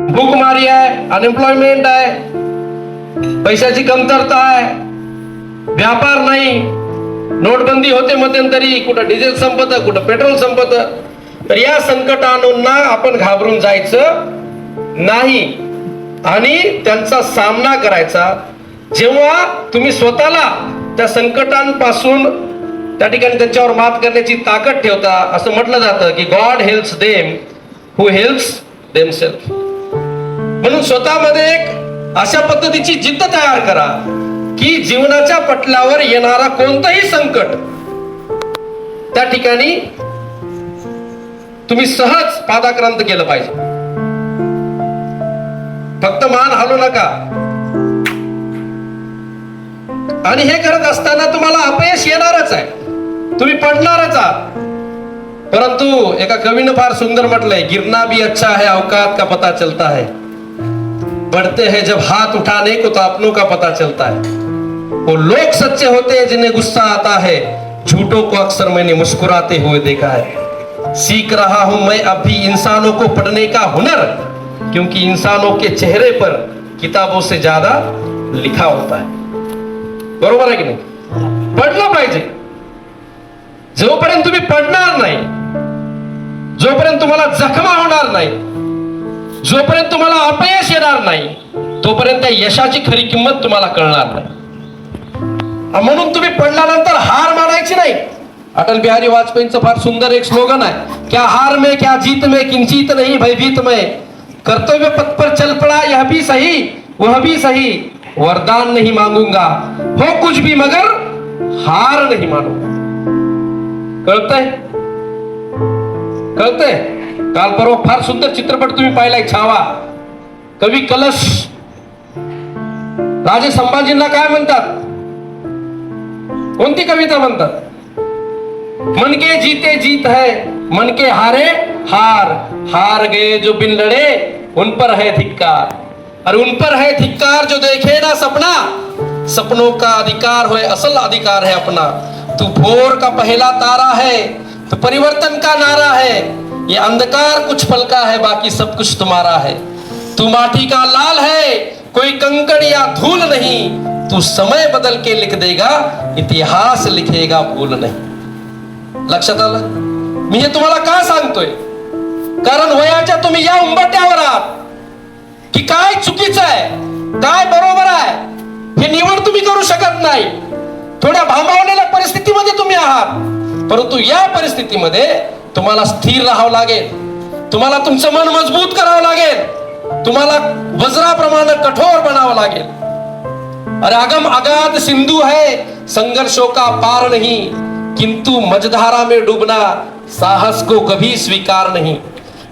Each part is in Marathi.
भूकमारी आहे, अनएम्प्लॉयमेंट आहे, पैशाची कमतरता आहे, व्यापार नाही, नोटबंदी होते मध्यंतरी, कुठं डिझेल संपत, कुठं पेट्रोल संपत. तर या संकटांना आपण घाबरून जायचं नाही आणि त्यांचा सामना करायचा. जेव्हा तुम्ही स्वतःला त्या संकटांपासून त्या ठिकाणी त्यांच्यावर मात करण्याची ताकद ठेवता, असं म्हटलं जातं की गॉड हेल्प्स देम हु हेल्प्स देमसेल्फ. म्हणून स्वतःमध्ये एक अशा पद्धतीची जिद्द तयार करा की जीवनाच्या पटलावर येणारा कोणतंही संकट त्या ठिकाणी तुम्ही सहज पादाक्रांत केलं पाहिजे. फक्त मान हलवू नका. आणि हे करत असताना तुम्हाला अपयश येणारच आहे, तुम्ही पडणारच आहात. परंतु एका कवीनं फार सुंदर म्हटलंय, गिरना भी अच्छा है औकात का पता चलता है, बढ़ते हैं जब हाथ उठाने को तो अपनों का पता चलता है. वो लोग सच्चे होते हैं जिन्हें गुस्सा आता है, झूठों को अक्सर मैंने मुस्कुराते हुए देखा है. सीख रहा हूं मैं अब भी इंसानों को पढ़ने का हुनर, क्योंकि इंसानों के चेहरे पर किताबों से ज्यादा लिखा होता है. बरोबर आहे की नाही? पडलं पाहिजे. जोपर्यंत तुम्ही पडणार नाही, जोपर्यंत तुम्हाला जखमा होणार नाही, जोपर्यंत तुम्हाला अपयश येणार नाही, तोपर्यंत यशाची खरी किंमत तुम्हाला कळणार नाही. म्हणून तुम्ही पडल्यानंतर हार मानायची नाही. अटल बिहारी वाजपेयींचं फार सुंदर एक स्लोगन आहे, क्या हार में क्या जीत में किंचित नहीं भयभीत में, कर्तव्य पथ पर चल पड़ा यह भी सही वह भी सही, वरदान नहीं मांगूंगा हो कुछ भी मगर हार नहीं मानूंगा. कळतंय? कळतंय? काल परवा फार सुंदर चित्रपट तुम्ही पाहिलाय, छावा. कवी कलश राजे संभाजींना काय म्हणतात? कोणती कविता म्हणतात? मन के जीते जीत है, मन के हारे हार, हार गए जो बिन लड़े उन पर है धिक्कार, और उन पर है धिक्कार जो देखे ना सपना, सपनों का अधिकार है असल अधिकार है अपना. तू भोर का पहला तारा है, तो परिवर्तन का नारा है, ये अंधकार कुछ पल का है बाकी सब कुछ तुम्हारा है. तू माटी का लाल है, कोई कंकड़ या धूल नहीं, तू समय बदल के लिख देगा, इतिहास लिखेगा भूल नहीं. लक्षात आलं? मी हे तुम्हाला का सांगतोय? कारण वयाच्या तुम्ही या उंबरठ्यावर आहात की काय चुकीचं आहे, काय बरोबर आहे, हे निवड तुम्ही करू शकत नाही. थोड्या भांबावलेल्या परिस्थितीमध्ये तुम्ही आहात, परंतु या परिस्थितीमध्ये तुम्हाला स्थिर राहावं लागेल, तुम्हाला तुमचं मन मजबूत करावं लागेल, तुम्हाला वज्राप्रमाणे कठोर बनावं लागेल. अरे अगम अगाध सिंधु है, संघर्षों का पार नहीं, किंतु मझधारा में डूबना साहस को कभी स्वीकार नहीं.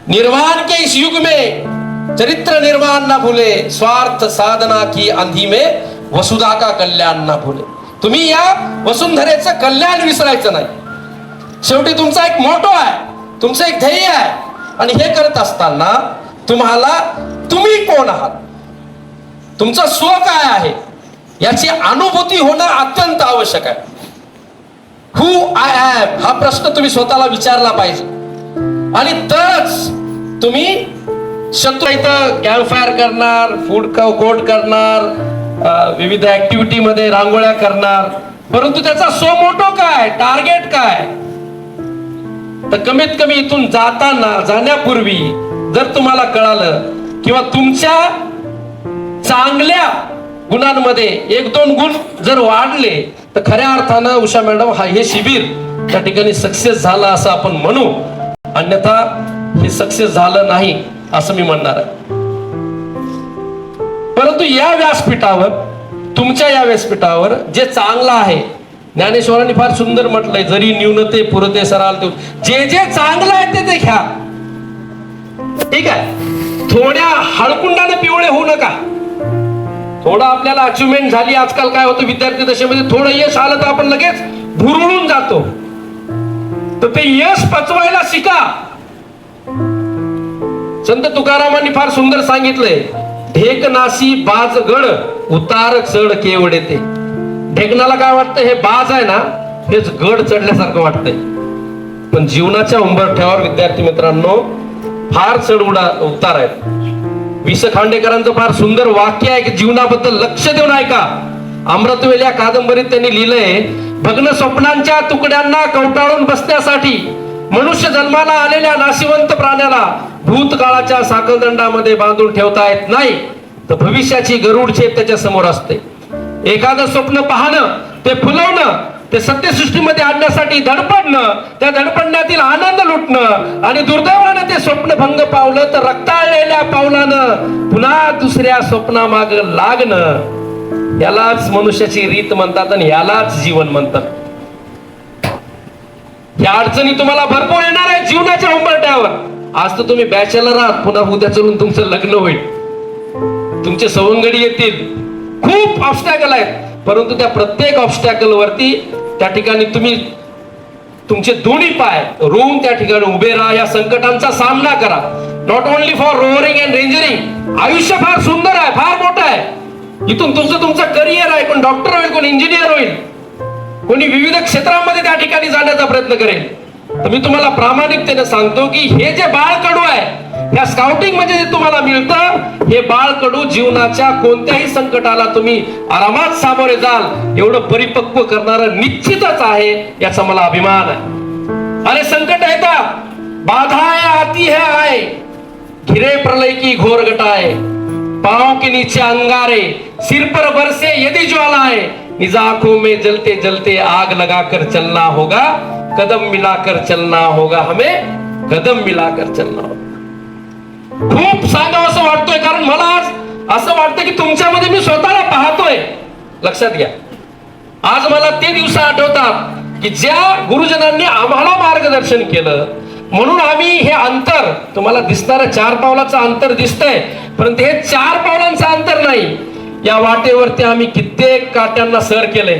निर्वाण के इस युग में चरित्र निर्माण ना भूले, स्वार्थ साधना की आंधी में वसुधा का कल्याण ना भूले. तुम्ही या वसुंधरेचं कल्याण विसरायचं नाही. शेवटी तुमचा एक मोटो आहे, तुमचं एक ध्येय आहे, आणि हे करत असताना तुम्हाला तुम्ही कोण आहात, तुमचं स्व काय आहे याची अनुभूती होणं अत्यंत आवश्यक आहे. हु आय एम हा प्रश्न तुम्ही स्वतःला विचारला पाहिजे, आणि तरच तुम्ही शत्रू इथं कॅम्प फायर करणार, फूड कोर्ट करणार, विविध ऍक्टिव्हिटी मध्ये रांगोळ्या करणार, परंतु त्याचा सो मोटो काय, टार्गेट काय? तर कमीत कमी इथून जाण्यापूर्वी जर तुम्हाला कळालं किंवा तुमच्या चांगल्या गुणांमध्ये एक दोन गुण जर वाढले, तर खऱ्या अर्थानं उषा मॅडम हे शिबिर त्या ठिकाणी सक्सेस झालं असं आपण म्हणू. अन्यथा हे सक्सेस झालं नाही असं मी म्हणणार आहे. परंतु या व्यासपीठावर, तुमच्या या व्यासपीठावर जे चांगलं आहे, ज्ञानेश्वरांनी फार सुंदर म्हटलंय, जरी न्यूनते पुरते सराल ते, जे जे चांगलं आहे ते घ्या. ठीक आहे? थोड्या हळकुंडाने पिवळे होऊ नका. थोडं आपल्याला अचिव्हमेंट झाली, आजकाल काय होतं विद्यार्थी दशेमध्ये, थोडं यश आलं तर आपण लगेच भुरळून जातो. तर ते यश पचवायला शिका. संत तुकारामांनी फार सुंदर सांगितलंय, ढेक नासी बाज गड उतार चढ केवढे ते. ढेकणाला काय वाटतं, हे बाज आहे ना, हेच गड चढल्यासारखं वाटतंय. पण जीवनाच्या उंबरठ्यावर विद्यार्थी मित्रांनो फार चढ उतार आहेत. वि.स. खांडेकरांचं फार सुंदर वाक्य आहे की जीवनाबद्दल लक्ष देऊन ऐका. अमृतवेल या कादंबरीत त्यांनी लिहिलंय, भग्न स्वप्नांच्या तुकड्यांना कवटाळून बसण्यासाठी मनुष्य जन्माला आलेल्या नाशिवंत प्राण्याला भूतकाळाच्या साखळदंडामध्ये बांधून ठेवता येत नाही, तर भविष्याची गरुड झेप त्याच्या समोर असते. एखादं स्वप्न पाहणं, ते फुलवणं, ते सत्यसृष्टीमध्ये आणण्यासाठी धडपडणं, त्या धडपडण्यातील आनंद लुटणं आणि दुर्दैवानं ते स्वप्न भंग पावलं तर रक्ताळलेल्या पावलानं पुन्हा दुसऱ्या स्वप्नामाग लागणं, यालाच मनुष्याची रीत म्हणतात आणि यालाच जीवन म्हणतात. या अडचणी तुम्हाला भरपूर येणार आहे जीवनाच्या उंबरठ्यावर. आज तर तुम्ही बॅचलर आहात, पुन्हा उद्या चलून तुमचं लग्न होईल, तुमचे सवंगडी येतील, खूप ऑब्स्टॅकल आहेत. परंतु त्या प्रत्येक ऑब्स्टॅकल वरती त्या ठिकाणी तुम्ही तुमचे दोन्ही पाय रोवून त्या ठिकाणी उभे राहा. या संकटांचा सामना करा. Not only for roaring and ranging. आयुष्य फार सुंदर आहे, फार मोठं आहे. इथून तुमचं करिअर आहे. कोण डॉक्टर होईल, कोण इंजिनियर होईल, कोणी विविध क्षेत्रामध्ये त्या ठिकाणी जाण्याचा प्रयत्न करेल. तर मी तुम्हाला प्रामाणिकतेने सांगतो की हे जे बाळकडू आहे, या स्काउटिंग मध्ये जे तुम्हाला मिळतं, हे बाळकडू जीवनाच्या कोणत्याही संकटाला तुम्ही आरामात सामोरे जाल एवढं परिपक्व करणारं निश्चितच आहे, याचा मला अभिमान आहे. अरे संकट येतात, बाधाएं आती है आए, घिरे प्रलय की घोर घटाए, पांव के नीचे अंगारे, सिर पर बरसे यदि ज्वालाएं, निज आंखों में जलते जलते आग लगाकर चलना होगा, कदम मिलाकर चलना होगा, हमें कदम मिलाकर चलना होगा. खूप सांगावं असं वाटतोय, कारण मला आज असं वाटतं की तुमच्यामध्ये मी स्वतःला पाहतोय. लक्षात घ्या, आज मला ते दिवस आठवतात की ज्या गुरुजनांनी आम्हाला मार्गदर्शन केलं, म्हणून आम्ही हे अंतर, तुम्हाला दिसणारं 4 पावलाचं अंतर दिसतंय, परंतु हे 4 पावलांचं अंतर नाही. या वाटेवरती आम्ही कित्येक काट्यांना सर केलंय,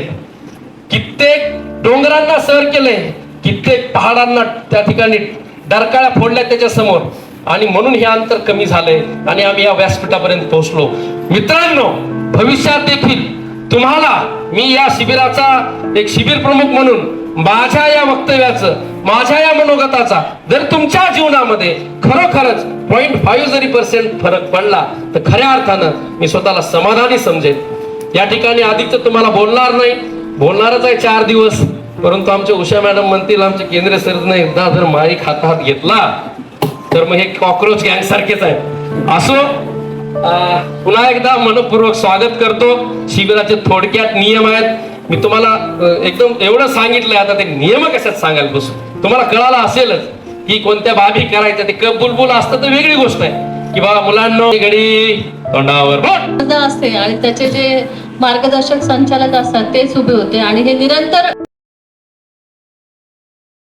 कित्येक डोंगरांना सर केलंय, कित्येक पहाडांना त्या ठिकाणी डरकाळ्या फोडल्या त्याच्या समोर, आणि म्हणून हे अंतर कमी झालंय आणि आम्ही या व्यासपीठापर्यंत पोहोचलो. मित्रांनो, भविष्यात देखील तुम्हाला मी या शिबिराचा एक शिबिर प्रमुख म्हणून माझ्या या वक्तव्याचं, माझ्या या मनोगताचा जर तुमच्या जीवनामध्ये खरोखरच 0.5 जरी % फरक पडला तर खऱ्या अर्थानं मी स्वतःला समाधानी समजेन. या ठिकाणी अधिक तर तुम्हाला बोलणार नाही, बोलणारच आहे 4 दिवस, परंतु आमच्या उषा मॅडम म्हणतील, आमच्या केंद्रीय सरने एकदा जर माईक हातात घेतला तर मग हे कॉक्रोच गँग सारखेच आहे. असो, पुन्हा एकदा मनपूर्वक स्वागत करतो. शिबिराचे थोडक्यात नियम आहेत. मी तुम्हाला एकदम एवढं सांगितलंय, आता ते नियम कशात सांगायला बसू, तुम्हाला कळालं असेलच की कोणत्या बाबी करायच्या. ते कप बुलबुल असतं तर वेगळी गोष्ट आहे की बाबा मुलांनो घडी तोंडावर बोट असते आणि त्याचे जे मार्गदर्शक संचालक असतात तेच उभे होते आणि हे निरंतर